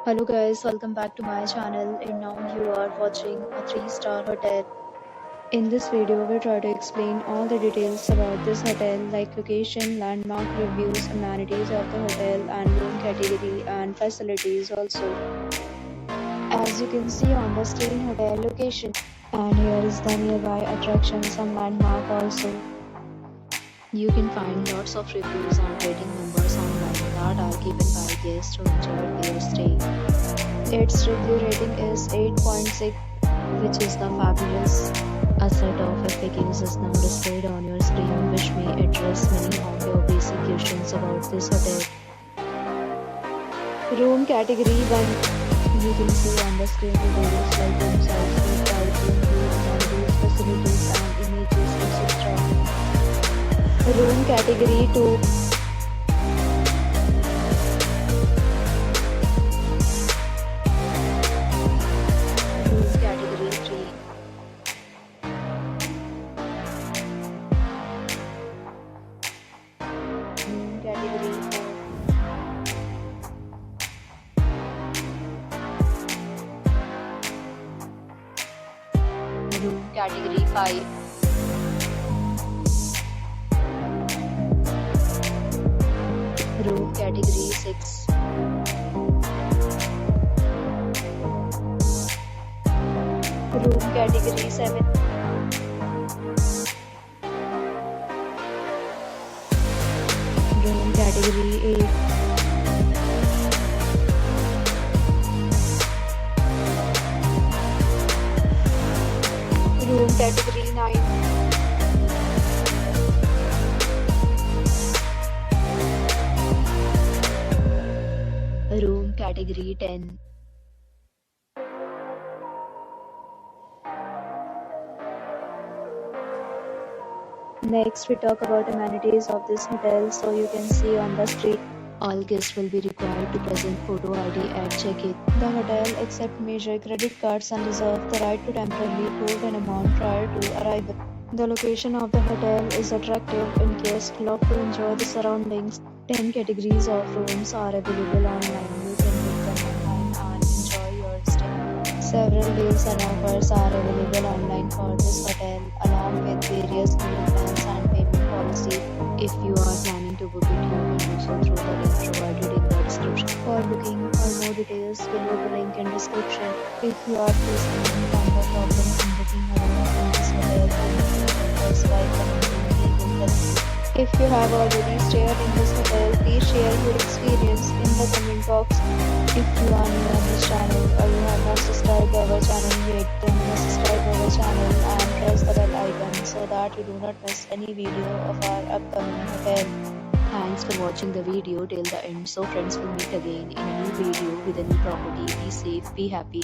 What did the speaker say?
Hello guys, welcome back to my channel and now you are watching a 3-star hotel. In this video, we try to explain all the details about this hotel like location, landmark reviews, amenities of the hotel and room category and facilities also. As you can see on the screen, hotel location, and here is the nearby attractions and landmark also. You can find lots of reviews and rating numbers online that are given by guests who enjoyed their stay. Its review rating is 8.6, which is the fabulous. A set of FAQs is now displayed on your screen, which may address many of your basic questions about this hotel. Room category 1. You can see on the screen details like room size, room type, room view, amenities, facilities, and images, etc. Room category 2. Category 3. Category 4. Room category 5. Room category 6. Room category 7. Room category 8. Room category 9. Room category 10. Next, we talk about amenities of this hotel. So you can see on the street, all guests will be required to present photo ID at check-in. The hotel accepts major credit cards and reserves the right to temporarily hold an amount prior to arrival. The location of the hotel is attractive and guests love to enjoy the surroundings. 10 categories of rooms are available online. You can book them online and enjoy your stay. Several deals and offers are available online for this hotel, along with various meal plans and payment policy. If you are planning to book it, you can do so through the link provided in the description. For booking or more details, below the link in description. If you are facing any kind of problem in booking a room in this hotel, then you can help us by commenting. We will help you. If you have already stayed in this hotel, please share your experience in the comment box. If you are new on this channel or you have not subscribed our channel yet, then subscribe our channel and press the bell icon so that you do not miss any video of our upcoming hotel. Thanks for watching the video till the end. So friends, will meet again in a new video with a new property. Be safe, be happy.